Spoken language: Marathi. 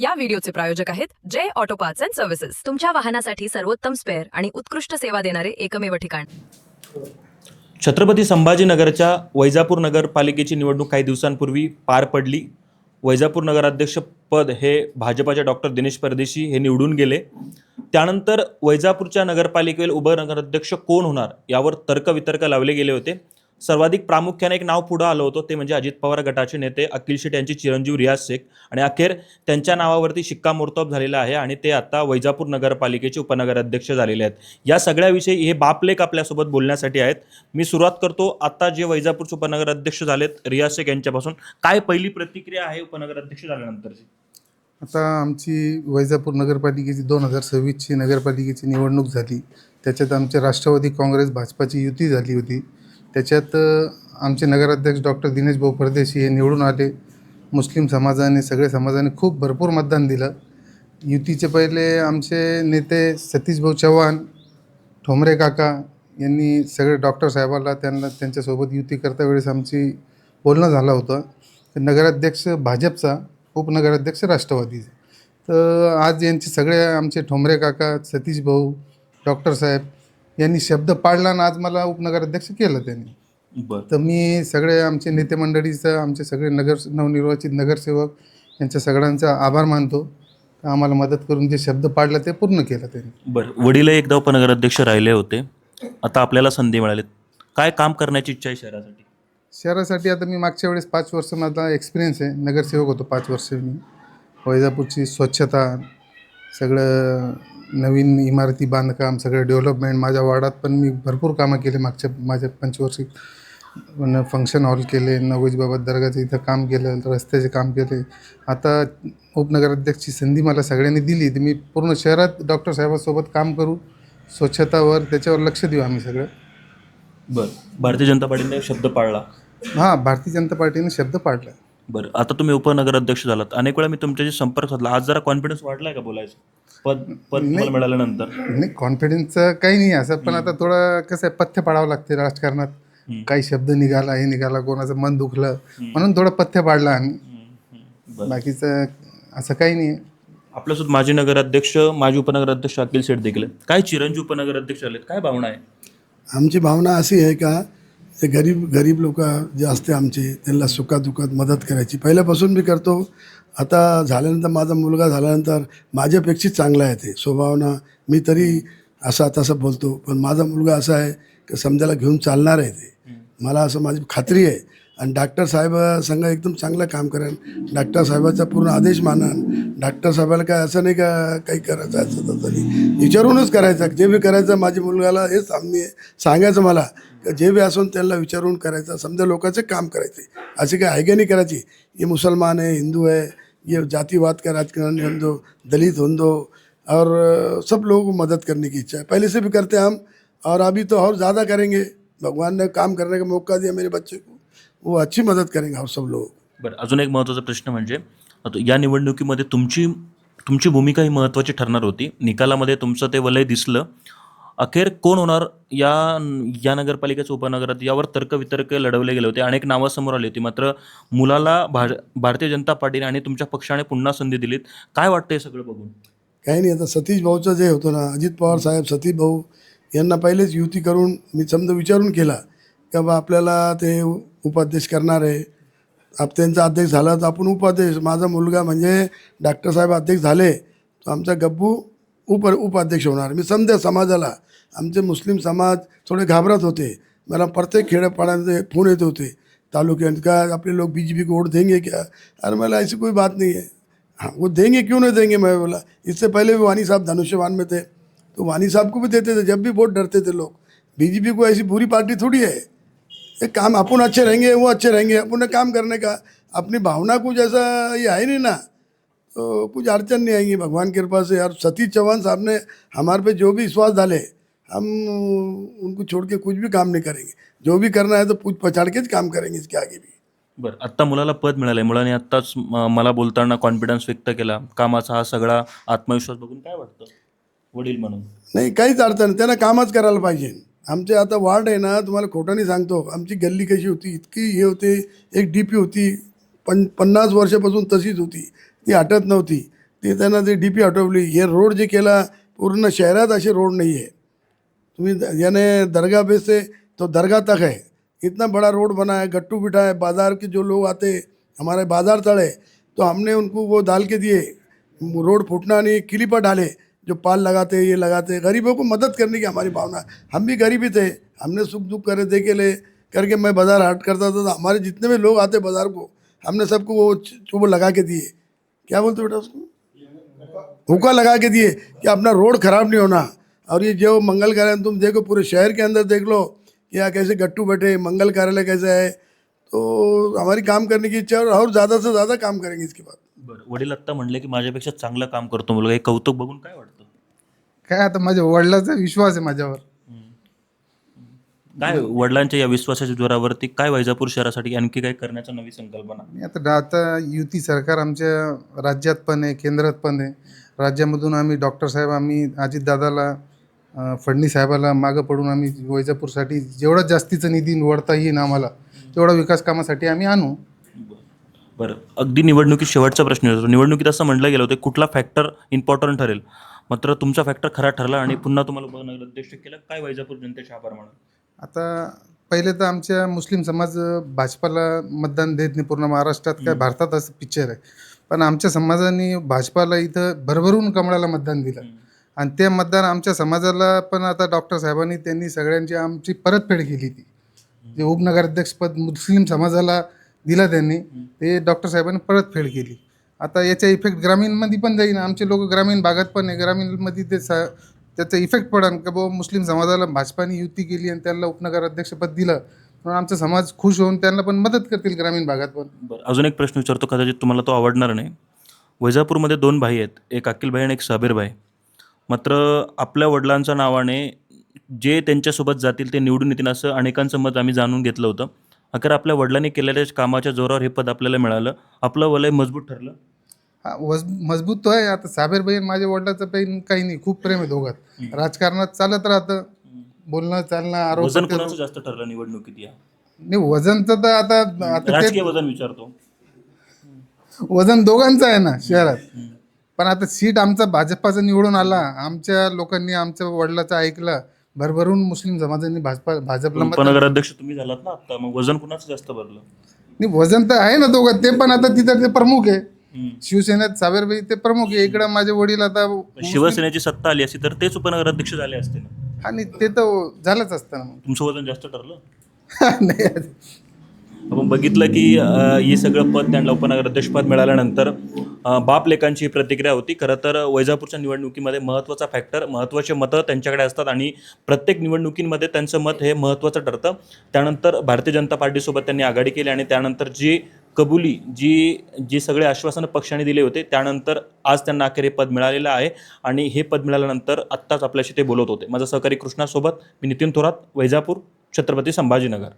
या व्हिडिओचे प्रायोजक आहेत जय ऑटो पार्ट्स अँड सर्व्हिसेस, तुमच्या वाहनासाठी सर्वोत्तम स्पेअर आणि उत्कृष्ट सेवा देणारे एकमेव ठिकाण। छत्रपती संभाजीनगरच्या वैजापूर नगरपालिकेची निवडणूक काही दिवसांपूर्वी पार पडली। वैजापूर नगराध्यक्ष पद हे भाजपाचे डॉक्टर दिनेश परदेशी हे निवडून गेले। त्यानंतर वैजापूरच्या नगरपालिकेतील उपनगराध्यक्ष कोण होणार यावर तर्कवितर्क लावले गेले होते। सर्वाधिक प्रामुख्याने एक नाव पुढे आलं होतं, ते म्हणजे अजित पवार गटाचे नेते अखिल शेट यांचे चिरंजीव रियाज शेख, आणि अखेर त्यांच्या नावावरती शिक्कामोर्तब झालेला आहे आणि ते आता वैजापूर नगरपालिकेचे उपनगराध्यक्ष झालेले आहेत। या सगळ्याविषयी हे बापलेख आपल्यासोबत बोलण्यासाठी आहेत। मी सुरुवात करतो आता जे वैजापूरचे उपनगराध्यक्ष झालेत रियाज शेख यांच्यापासून। काय पहिली प्रतिक्रिया आहे उपनगराध्यक्ष झाल्यानंतरची? आता आमची वैजापूर नगरपालिकेची 2026ची नगरपालिकेची निवडणूक झाली। त्याच्यात आमच्या राष्ट्रवादी काँग्रेस भाजपाची युती झाली होती। त्याच्यात आमचे नगराध्यक्ष डॉक्टर दिनेश भाऊ परदेशी हे निवडून आले। मुस्लिम समाजाने सगळ्या समाजाने खूप भरपूर मतदान दिलं। युतीचे पहिले आमचे नेते सतीश भाऊ चव्हाण, ठोंबरे काका यांनी सगळे डॉक्टर साहेबाला त्यांच्यासोबत युती करता वेळेस आमची बोलणं झालं होतं। नगराध्यक्ष भाजपचा, उपनगराध्यक्ष राष्ट्रवादीचा। तर आज यांचे सगळे आमचे ठोंबरे काका, सतीश भाऊ, डॉक्टर साहेब यांनी शब्द पाळला आणि आज मला उपनगराध्यक्ष केलं त्यांनी। तर मी सगळे आमचे नेते मंडळीचं, आमचे सगळे नवनिर्वाचित नगरसेवक यांच्या सगळ्यांचा आभार मानतो। आम्हाला मदत करून जे शब्द पाळला ते पूर्ण केलं त्यांनी। बरं, वडील एकदा उपनगराध्यक्ष राहिले होते, आता आपल्याला संधी मिळाली, काय काम करण्याची इच्छा आहे शहरासाठी? शहरासाठी आता मी मागच्या वेळेस 5 वर्ष माझा एक्सपिरियन्स आहे, नगरसेवक होतो 5 वर्ष मी। वैजापूरची स्वच्छता, सगळं नवीन इमारती बांधकाम, सगळं डेव्हलपमेंट, माझ्या वार्डात पण मी भरपूर कामं केले माझ्या पंचवार्षिक। फंक्शन हॉल केले, नवोजीबाबा दर्गाचं इथं काम केलं, रस्त्याचे काम केले। आता उपनगराध्यक्षची संधी मला सगळ्यांनी दिली तर मी पूर्ण शहरात डॉक्टर साहेबांसोबत काम करू, स्वच्छतावर त्याच्यावर लक्ष देऊ आम्ही सगळं। बरं, भारतीय जनता पार्टीने शब्द पाळला? हां, भारतीय जनता पार्टीने शब्द पाळला। बरं, आता तुम्ही उपनगराध्यक्ष झालात, अनेक वेळा मी तुमच्याशी संपर्क साधला, आज जरा कॉन्फिडन्स वाढला आहे का बोलायचं? पद तुम्हाला मिळाल्यानंतर? नाही, कॉन्फिडन्सचं काही नाही असं, पण आता थोडं कसं आहे, पथ्य पाळावं लागते राजकारणात। काही शब्द निघाला, हे निघाला, कोणाचं मन दुखलं म्हणून थोडं पथ्य पाळलं आम्ही। बाकीचं असं काही नाही। आपल्यासोबत माजी नगराध्यक्ष, माजी उपनगराध्यक्ष अखिल शेट देखील, काय चिरंजीव उपनगराध्यक्ष झालेत, काय भावना आहे? आमची भावना अशी आहे का ते गरीब लोक जे असते आमचे, त्यांना सुखादुखात मदत करायची पहिल्यापासून मी करतो। आता झाल्यानंतर माझा मुलगा झाल्यानंतर माझ्यापेक्षा चांगला आहे ते स्वभावना। मी तरी असा तसं बोलतो, पण माझा मुलगा असा आहे की समजायला घेऊन चालणार आहे ते, मला असं माझी खात्री आहे। आणि डॉक्टर साहेब संघ एकदम चांगलं काम करेन, डॉक्टर साहेबाचा पूर्ण आदेश मानन। डॉक्टर साहेबाला काय असं नाही का काही करायचं असं तसं नाही, विचारूनच करायचं, जे बी करायचं। माझ्या मुलगाला हे सांगायचं मला, जे बी असून त्यांना विचारून करायचं, समजा लोकांचे काम करायचे, असे काय आहे का नहीं करायची। ये मुसलमान है, हिंदू है, ये जातिवाद का राजकारण होने दो, दलित होने दो, और सब लोगों को मदद करने की इच्छा है, पहले से भी करते हैं हम, और अभी तो और ज़्यादा करेंगे। भगवान ने काम करने का मौका दिया मेरे बच्चे को, वो अच्छी मदत करेंगे और सब लोग। बरं, अजून एक महत्त्वाचा प्रश्न म्हणजे या निवडणुकीमध्ये तुमची भूमिका ही महत्त्वाची ठरणार होती। निकालामध्ये तुमचं ते वलय दिसलं। अखेर कोण होणार या नगरपालिकेचं उपनगरात यावर तर्कवितर्क लढवले गेले होते, अनेक नावं समोर आली होती, मात्र मुलाला भारतीय जनता पार्टीने आणि तुमच्या पक्षाने पुन्हा संधी दिलीत। काय वाटतं हे सगळं बघून? काही नाही, आता सतीश भाऊचं जे होतं ना, अजित पवार साहेब सतीश भाऊ यांना पहिलेच युती करून मी समजा विचारून केला की बा आपल्याला ते उपाध्यक्ष करणार आहे, त्यांचा अध्यक्ष झाला तर आपण उपाध्यक्ष। माझा मुलगा म्हणजे डॉक्टर साहेब अध्यक्ष झाले तर आमचा गब्बू उपाध्यक्ष होणार। मी समजा समाजाला, आमचे मुस्लिम समाज थोडे घाबरत होते, मला प्रत्येक खेड्यापाड्यामध्ये फोन येत होते तालुक्यात का अपने लोग बीजेपी को वोट देंगे क्या। अरे मला ऐसी कोई बात नहीं है, हाँ वो देंगे, क्यों नहीं देंगे। मैं बोला इससे पहले भी वानी साहब धनुष्यवान में थे तो वानी साहब को भी देते थे, जब भी वोट डरते थे लोग। बीजेपी को ऐसी बुरी पार्टी थोड़ी है, एक काम अपन अच्छे रहेंगे वो अच्छे रहेंगे, अपन काम करने का, अपनी भावना कुछ ऐसा ये है नहीं ना, तो कुछ अड़चन नहीं आएंगी भगवान की कृपा से। और सतीश चौहान साहब ने हमारे पे जो भी विश्वास डाले, हम उनको छोड़ के कुछ भी काम नहीं करेंगे, जो भी करना है तो पूछ पछाड़ के काम करेंगे इसके आगे भी। बरं, आत्ता मुलाला पद मिळालं आहे, मुलाने आत्ताच मला बोलताना कॉन्फिडन्स व्यक्त केला, कामाचा हा सगळा आत्मविश्वास बघून काय वाटतं वडील म्हणून? नाही, काहीच अडचण नाही, त्यांना कामच करायला पाहिजे। आमचे आता वार्ड आहे ना, तुम्हाला खोटं नाही सांगतो, आमची गल्ली कशी होती, इतकी हे होते, एक DP होती 50 वर्षापासून तशीच होती, ती हटत नव्हती। ते त्यांना ते डी पी हटवली. हे रोड जे केला पूर्ण शहरात असे रोड नहीं है. तुम्हें यानी दरगाह पे से तो दरगाह तक है, इतना बड़ा रोड बना है. गट्टू बिठा है, बाज़ार के जो लोग आते हमारे बाज़ार तड़े तो हमने उनको वो डाल के दिए, रोड फूटना नहीं, क्लिपर डाले जो पाल लगाते ये लगाते. गरीबों को मदद करने की हमारी भावना. हम भी गरीब ही थे, हमने सुख दुख करे दे के ले करके मैं बाज़ार हाट करता था, तो हमारे जितने भी लोग आते बाज़ार को हमने सबको वो चुप लगा के दिए. क्या बोलते बेटा उसको, हुक्का लगा के दिए कि अपना रोड ख़राब नहीं होना. और ये जो मंगल कार्यालय तुम देखो पूरे शहर के अंदर देख लो कि यहाँ कैसे गट्टू बैठे, मंगल कार्यालय कैसा है. तो हमारी काम करने की इच्छा और ज़्यादा से ज़्यादा काम करेंगे इसके बाद. बरं, वडील आत्ता म्हणले की माझ्यापेक्षा चांगलं काम करतो मुलगा, हे कौतुक बघून काय वाटतं? काय आता माझ्या वडिलांचा विश्वास आहे माझ्यावर. काय वडिलांच्या या विश्वासाच्या जोरावरती काय वैजापूर शहरासाठी आणखी काय करण्याचा नवी संकल्पना? आणि आता युती सरकार आमच्या राज्यात पण आहे, केंद्रात पण आहे. राज्यामधून आम्ही डॉक्टर साहेब, आम्ही अजितदादाला, फडणवीस साहेबाला मागं पडून आम्ही वैजापूरसाठी जेवढा जास्तीचा निधी निवडता येईल आम्हाला तेवढा विकास कामासाठी आम्ही आणू. बरं, अगदी निवडणुकीत शेवटचा प्रश्न होतो. निवडणुकीत असं म्हटलं गेलं होतं कुठला फॅक्टर इम्पॉर्टंट ठरेल, मात्र तुमचा फॅक्टर खरा ठरला आणि पुन्हा तुम्हाला उपनगराध्यक्ष केलं. काय वैजापूर जनतेचे आभार माना? आता पहिले तर आमच्या मुस्लिम समाज भाजपाला मतदान देत नाही पूर्ण महाराष्ट्रात, काय भारतात असं पिक्चर आहे. पण आमच्या समाजाने भाजपाला इथं भरभरून कमळाला मतदान दिलं आणि ते मतदान आमच्या समाजाला पण आता डॉक्टर साहेबांनी त्यांनी सगळ्यांची आमची परतफेड केली. ती जे उपनगराध्यक्षपद मुस्लिम समाजाला दिलं त्यांनी, ते डॉक्टर साहेबांनी परतफेड केली. आता याचा इफेक्ट ग्रामीणमध्ये पण जाईल. आमचे लोक ग्रामीण भागात पण आहे, ग्रामीणमध्ये ते त्याचा इफेक्ट पडेल का बाबा मुस्लिम समाजाला भाजपाने युती केली आणि त्यांना उपनगराध्यक्षपद दिलं म्हणून आमचा समाज खुश होऊन त्यांना पण मदत करतील ग्रामीण भागात पण. बरं, अजून एक प्रश्न विचारतो, कदाचित तुम्हाला तो आवडणार नाही. वैजापूरमध्ये 2 भाई आहेत, एक अखिलभाई आणि एक साबीरभाई. मात्र आपल्या वडिलांच्या नावाने जे त्यांच्यासोबत जातील ते निवडून येतील असं अनेकांचं मत आम्ही जाणून घेतलं होतं. अखेर आपल्या वडिलांनी केलेल्या कामाच्या जोरावर हे पद आपल्याला मिळालं. आपलं वलय मजबूत ठरलं. हा मजबूत तो आहे. आता साबीरभाई आणि माझ्या वडिलाचं काही नाही, खूप प्रेम आहे दोघात. राजकारणात चालत राहतं, बोलणं चालणं, आरोप वजन कोणाचं जास्त ठरलं निवडणुकीत या? नाही वजनचं तर आता राजकीय ते वजन विचारतो. वजन दोघांचं आहे ना शहरात. पण आता सीट आमचा भाजपाचा निवडून आला, आमच्या लोकांनी आमच्या वडिलाचं ऐकलं, भरभरून मुस्लिम समाजांनी भाजपला मत. उपनगराध्यक्ष तुम्ही झालात ना आता, मग वजन कुणाचं जास्त भरलं? नाही वजन तर आहे ना दोघं, ते पण आता तिथं ते प्रमुख आहे. शिवसेनेत साबीरभाई ते प्रमुख आहे, इकडं माझे वडील आता शिवसेनेची सत्ता आली असती तर तेच उपनगराध्यक्ष झाले असते ना. आणि ते तर झालंच असतं ना. तुमचं वजन जास्त ठरलं. नाही आपण बघितलं की हे सगळं पद त्यांना उपनगराध्यक्षपद मिळाल्यानंतर बाप लेकांची प्रतिक्रिया होती. खरं तर वैजापूरच्या निवडणुकीमध्ये महत्त्वाचा फॅक्टर, महत्त्वाचे मतं त्यांच्याकडे असतात आणि प्रत्येक निवडणुकीमध्ये त्यांचं मत हे महत्त्वाचं ठरतं. त्यानंतर भारतीय जनता पार्टीसोबत त्यांनी आघाडी केली आणि त्यानंतर जी कबुली जी सगळे आश्वासनं पक्षाने दिले होते त्यानंतर आज त्यांना अखेर हे पद मिळालेलं आहे आणि हे पद मिळाल्यानंतर आत्ताच आपल्याशी ते बोलत होते. माझा सहकारी कृष्णासोबत मी नितीन थोरात, वैजापूर, छत्रपती संभाजीनगर.